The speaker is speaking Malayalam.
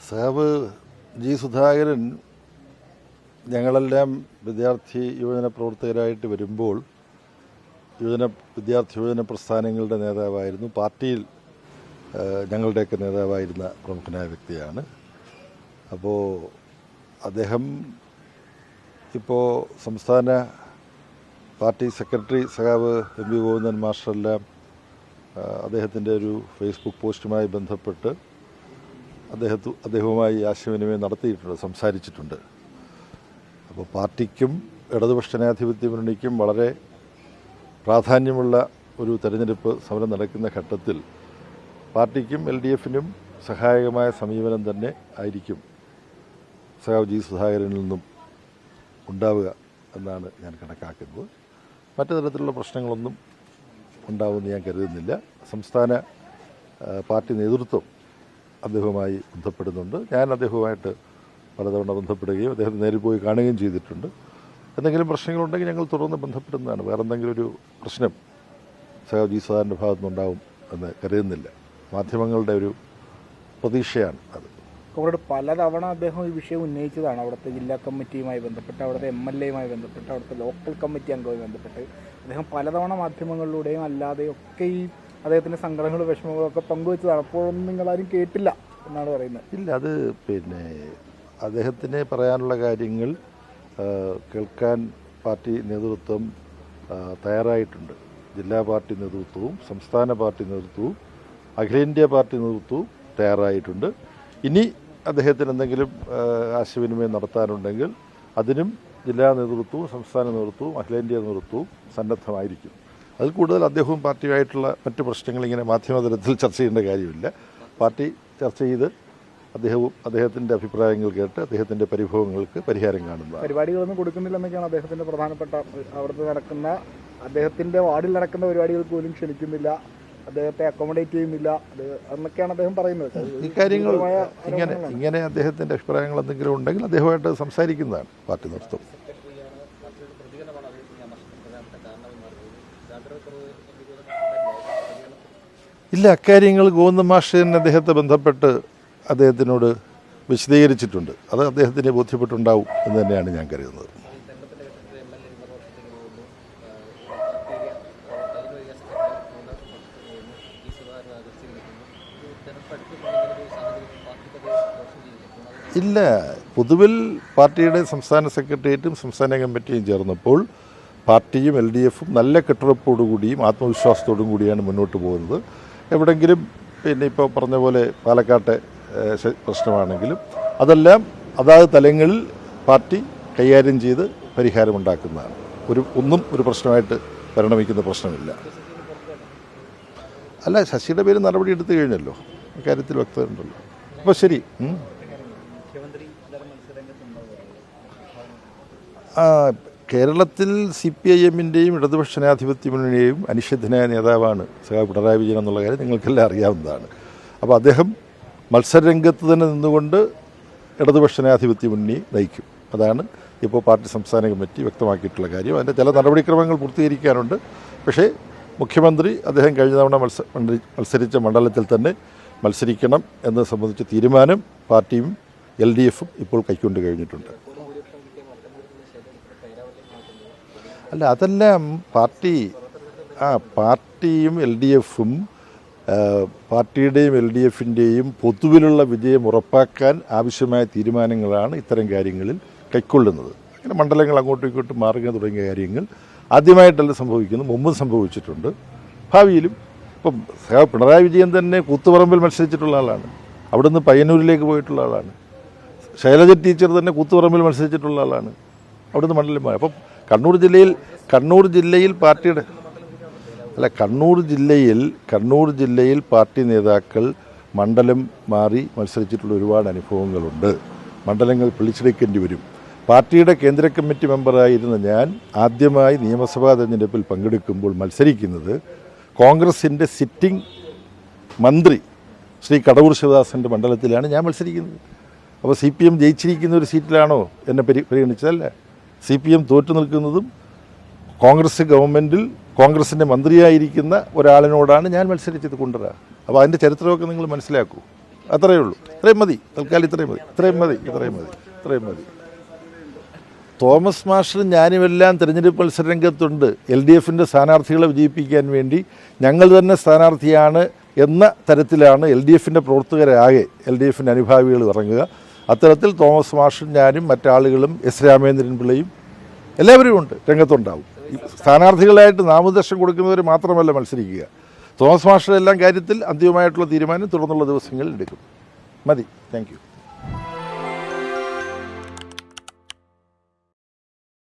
സഹാബ് ജി സുധാകരൻ ഞങ്ങളെല്ലാം വിദ്യാർത്ഥി യുവജന പ്രവർത്തകരായിട്ട് വരുമ്പോൾ വിദ്യാർത്ഥി യുവജന പ്രസ്ഥാനങ്ങളുടെ നേതാവായിരുന്നു. പാർട്ടിയിൽ ഞങ്ങളുടെയൊക്കെ നേതാവായിരുന്ന പ്രമുഖനായ വ്യക്തിയാണ്. അപ്പോൾ അദ്ദേഹം ഇപ്പോൾ സംസ്ഥാന പാർട്ടി സെക്രട്ടറി സഖാവ് എം വി ഗോവിന്ദൻ മാസ്റ്ററെല്ലാം അദ്ദേഹത്തിൻ്റെ ഒരു ഫേസ്ബുക്ക് പോസ്റ്റുമായി ബന്ധപ്പെട്ട് അദ്ദേഹവുമായി ആശയവിനിമയം നടത്തിയിട്ടുണ്ട്, സംസാരിച്ചിട്ടുണ്ട്. അപ്പോൾ പാർട്ടിക്കും ഇടതുപക്ഷ ജനാധിപത്യ മുന്നണിക്കും വളരെ പ്രാധാന്യമുള്ള ഒരു തെരഞ്ഞെടുപ്പ് സമരം നടക്കുന്ന ഘട്ടത്തിൽ പാർട്ടിക്കും LDFനും സഹായകമായ സമീപനം തന്നെ ആയിരിക്കും സഖാവ് ജി സുധാകരനിൽ നിന്നും ഉണ്ടാവുക എന്നാണ് ഞാൻ കണക്കാക്കുന്നത്. മറ്റു തരത്തിലുള്ള പ്രശ്നങ്ങളൊന്നും ഉണ്ടാവുമെന്ന് ഞാൻ കരുതുന്നില്ല. സംസ്ഥാന പാർട്ടി നേതൃത്വം അദ്ദേഹവുമായി ബന്ധപ്പെടുന്നുണ്ട്. ഞാൻ അദ്ദേഹവുമായിട്ട് പലതവണ ബന്ധപ്പെടുകയും അദ്ദേഹത്തെ നേരിൽ പോയി കാണുകയും ചെയ്തിട്ടുണ്ട്. എന്തെങ്കിലും പ്രശ്നങ്ങളുണ്ടെങ്കിൽ ഞങ്ങൾ തുടർന്ന് ബന്ധപ്പെടുന്നതാണ്. വേറെ എന്തെങ്കിലും ഒരു പ്രശ്നം സഖാവ് ജി സുധാകരൻ്റെ ഭാഗത്തുനിന്നുണ്ടാവും എന്ന് കരുതുന്നില്ല. മാധ്യമങ്ങളുടെ ഒരു പ്രതീക്ഷയാണ് അത്. അവരോട് പലതവണ അദ്ദേഹം ഈ വിഷയം ഉന്നയിച്ചതാണ്. അവിടുത്തെ ജില്ലാ കമ്മിറ്റിയുമായി ബന്ധപ്പെട്ട്, അവിടുത്തെ MLAയുമായി ബന്ധപ്പെട്ട്, അവിടുത്തെ ലോക്കൽ കമ്മിറ്റി അംഗവുമായി ബന്ധപ്പെട്ട് അദ്ദേഹം പലതവണ മാധ്യമങ്ങളിലൂടെയും അല്ലാതെയും ഒക്കെ ഈ അദ്ദേഹത്തിൻ്റെ സങ്കടങ്ങളും വിഷമങ്ങളും ഒക്കെ പങ്കുവെച്ചതാണ്. അപ്പോഴൊന്നും നിങ്ങളാരും കേട്ടില്ല എന്നാണ് പറയുന്നത്. ഇല്ല, അത് അദ്ദേഹത്തിന് പറയാനുള്ള കാര്യങ്ങൾ കേൾക്കാൻ പാർട്ടി നേതൃത്വം തയ്യാറായിട്ടുണ്ട്. ജില്ലാ പാർട്ടി നേതൃത്വവും സംസ്ഥാന പാർട്ടി നേതൃത്വവും അഖിലേന്ത്യാ പാർട്ടി നേതൃത്വവും തയ്യാറായിട്ടുണ്ട്. ഇനി അദ്ദേഹത്തിന് എന്തെങ്കിലും ആശയവിനിമയം നടത്താനുണ്ടെങ്കിൽ അതിനും ജില്ലാ നേതൃത്വവും സംസ്ഥാന നേതൃത്വവും അഖിലേന്ത്യാ നേതൃത്വവും സന്നദ്ധമായിരിക്കും. അതിൽ കൂടുതൽ അദ്ദേഹവും പാർട്ടിയുമായിട്ടുള്ള മറ്റ് പ്രശ്നങ്ങൾ ഇങ്ങനെ മാധ്യമതലത്തിൽ ചർച്ച ചെയ്യേണ്ട കാര്യമില്ല. പാർട്ടി ചർച്ച ചെയ്ത് അദ്ദേഹത്തിൻ്റെ അഭിപ്രായങ്ങൾ കേട്ട് അദ്ദേഹത്തിൻ്റെ പരിഭവങ്ങൾക്ക് പരിഹാരം കാണുന്നതാണ്. പരിപാടികളൊന്നും കൊടുക്കുന്നില്ലെന്നൊക്കെയാണ് അദ്ദേഹത്തിൻ്റെ പ്രധാനപ്പെട്ട അവിടുത്തെ നടക്കുന്ന അദ്ദേഹത്തിൻ്റെ വാർഡിൽ നടക്കുന്ന പരിപാടികൾക്ക് പോലും ക്ഷണിക്കുന്നില്ല, അദ്ദേഹത്തെ അക്കോമഡേറ്റ് ചെയ്യുന്നില്ല എന്നൊക്കെയാണ് അദ്ദേഹം പറയുന്നത്. ഇക്കാര്യങ്ങൾ ഇങ്ങനെ അദ്ദേഹത്തിൻ്റെ അഭിപ്രായങ്ങൾ എന്തെങ്കിലും ഉണ്ടെങ്കിൽ അദ്ദേഹമായിട്ട് സംസാരിക്കുന്നതാണ് പാർട്ടി നേതൃത്വം. ഇല്ല, അക്കാര്യങ്ങൾ ഗോവിന്ദൻ മാസ്റ്റർ അദ്ദേഹത്തെ ബന്ധപ്പെട്ട് അദ്ദേഹത്തിനോട് വിശദീകരിച്ചിട്ടുണ്ട്. അത് അദ്ദേഹത്തിന് ബോധ്യപ്പെട്ടുണ്ടാവും എന്ന് തന്നെയാണ് ഞാൻ കരുതുന്നത്. ഇല്ല, പൊതുവിൽ പാർട്ടിയുടെ സംസ്ഥാന സെക്രട്ടേറിയറ്റും സംസ്ഥാന കമ്മിറ്റിയും ചേർന്നപ്പോൾ പാർട്ടിയും LDFും നല്ല കെട്ടുറപ്പോടുകൂടിയും ആത്മവിശ്വാസത്തോടും കൂടിയാണ് മുന്നോട്ട് പോകുന്നത്. എവിടെങ്കിലും ഇപ്പോൾ പറഞ്ഞ പോലെ പാലക്കാട്ടെ പ്രശ്നമാണെങ്കിലും അതെല്ലാം അതാത് തലങ്ങളിൽ പാർട്ടി കൈകാര്യം ചെയ്ത് പരിഹാരമുണ്ടാക്കുന്നതാണ്. ഒന്നും ഒരു പ്രശ്നമായിട്ട് പരിണമിക്കുന്ന പ്രശ്നമില്ല. അല്ല, ശശിയുടെ പേര് നടപടി എടുത്തു കഴിഞ്ഞല്ലോ, ഇക്കാര്യത്തിൽ വ്യക്തതയുണ്ടല്ലോ. അപ്പോൾ ശരി, കേരളത്തിൽ CPIMൻ്റെയും ഇടതുപക്ഷ ജനാധിപത്യ മുന്നണിയെയും അനിഷേധ്യനായ നേതാവാണ് സഖാവ് പിണറായി വിജയൻ എന്നുള്ള കാര്യം നിങ്ങൾക്കെല്ലാം അറിയാവുന്നതാണ്. അപ്പോൾ അദ്ദേഹം മത്സരരംഗത്ത് തന്നെ നിന്നുകൊണ്ട് ഇടതുപക്ഷ ജനാധിപത്യ മുന്നണി നയിക്കും. അതാണ് ഇപ്പോൾ പാർട്ടി സംസ്ഥാന കമ്മിറ്റി വ്യക്തമാക്കിയിട്ടുള്ള കാര്യം. അതിൻ്റെ ചില നടപടിക്രമങ്ങൾ പൂർത്തീകരിക്കാനുണ്ട്. പക്ഷേ മുഖ്യമന്ത്രി അദ്ദേഹം കഴിഞ്ഞ തവണ മത്സരിച്ച മണ്ഡലത്തിൽ തന്നെ മത്സരിക്കണം എന്നത് സംബന്ധിച്ച തീരുമാനം പാർട്ടിയും LDFും ഇപ്പോൾ കൈക്കൊണ്ട് കഴിഞ്ഞിട്ടുണ്ട്. അല്ല, അതെല്ലാം പാർട്ടിയും LDFും പാർട്ടിയുടെയും LDFിൻ്റെയും പൊതുവിലുള്ള വിജയം ഉറപ്പാക്കാൻ ആവശ്യമായ തീരുമാനങ്ങളാണ് ഇത്തരം കാര്യങ്ങളിൽ കൈക്കൊള്ളുന്നത്. അങ്ങനെ മണ്ഡലങ്ങൾ അങ്ങോട്ടും ഇങ്ങോട്ടും മാറുക തുടങ്ങിയ കാര്യങ്ങൾ ആദ്യമായിട്ടല്ല സംഭവിക്കുന്നത്, മുമ്പും സംഭവിച്ചിട്ടുണ്ട്, ഭാവിയിലും. ഇപ്പം പിണറായി വിജയൻ തന്നെ കൂത്തുപറമ്പിൽ മത്സരിച്ചിട്ടുള്ള ആളാണ്, അവിടുന്ന് പയ്യന്നൂരിലേക്ക് പോയിട്ടുള്ള ആളാണ്. ശൈലജ ടീച്ചർ തന്നെ കൂത്തുപറമ്പിൽ മത്സരിച്ചിട്ടുള്ള ആളാണ്, അവിടുന്ന് മണ്ഡലം മാറി. അപ്പം കണ്ണൂർ ജില്ലയിൽ പാർട്ടിയുടെ കണ്ണൂർ ജില്ലയിൽ പാർട്ടി നേതാക്കൾ മണ്ഡലം മാറി മത്സരിച്ചിട്ടുള്ള ഒരുപാട് അനുഭവങ്ങളുണ്ട്. മണ്ഡലങ്ങൾ പിടിച്ചെടുക്കേണ്ടി വരും. പാർട്ടിയുടെ കേന്ദ്ര കമ്മിറ്റി മെമ്പറായിരുന്ന ഞാൻ ആദ്യമായി നിയമസഭാ തെരഞ്ഞെടുപ്പിൽ പങ്കെടുക്കുമ്പോൾ മത്സരിക്കുന്നത് കോൺഗ്രസിൻ്റെ സിറ്റിംഗ് മന്ത്രി ശ്രീ കടവൂർ ശിവദാസൻ്റെ മണ്ഡലത്തിലാണ് ഞാൻ മത്സരിക്കുന്നത്. അപ്പോൾ CPM ജയിച്ചിരിക്കുന്ന ഒരു സീറ്റിലാണോ എന്നെ പരിഗണിച്ചതല്ല. CPM തോറ്റു നിൽക്കുന്നതും കോൺഗ്രസ് ഗവൺമെൻറ്റിൽ കോൺഗ്രസിൻ്റെ മന്ത്രിയായിരിക്കുന്ന ഒരാളിനോടാണ് ഞാൻ മത്സരിച്ചത്. കൊണ്ടുവരാ. അപ്പോൾ അതിൻ്റെ ചരിത്രമൊക്കെ നിങ്ങൾ മനസ്സിലാക്കൂ. അത്രയേ ഉള്ളൂ. ഇത്രയും മതി, തൽക്കാലം ഇത്രയും മതി. തോമസ് മാസ്റ്ററും ഞാനുമെല്ലാം തെരഞ്ഞെടുപ്പ് മത്സരരംഗത്തുണ്ട്. LDFിൻ്റെ സ്ഥാനാർത്ഥികളെ വിജയിപ്പിക്കാൻ വേണ്ടി ഞങ്ങൾ തന്നെ സ്ഥാനാർത്ഥിയാണ് എന്ന തരത്തിലാണ് LDFിൻ്റെ പ്രവർത്തകരാകെ LDFിൻ്റെ അനുഭാവികൾ ഇറങ്ങുക. അത്തരത്തിൽ തോമസ് മാസ്റ്ററും ഞാനും മറ്റാളുകളും S. രാമേന്ദ്രൻ പിള്ളയും എല്ലാവരും ഉണ്ട്, രംഗത്തുണ്ടാവും. സ്ഥാനാർത്ഥികളായിട്ട് നാമനിർദ്ദേശം കൊടുക്കുന്നവർ മാത്രമല്ല മത്സരിക്കുക. തോമസ് മാസ്റ്ററുടെ എല്ലാം കാര്യത്തിൽ അന്തിമമായിട്ടുള്ള തീരുമാനം തുടർന്നുള്ള ദിവസങ്ങളിൽ എടുക്കും. മതി. Thank you.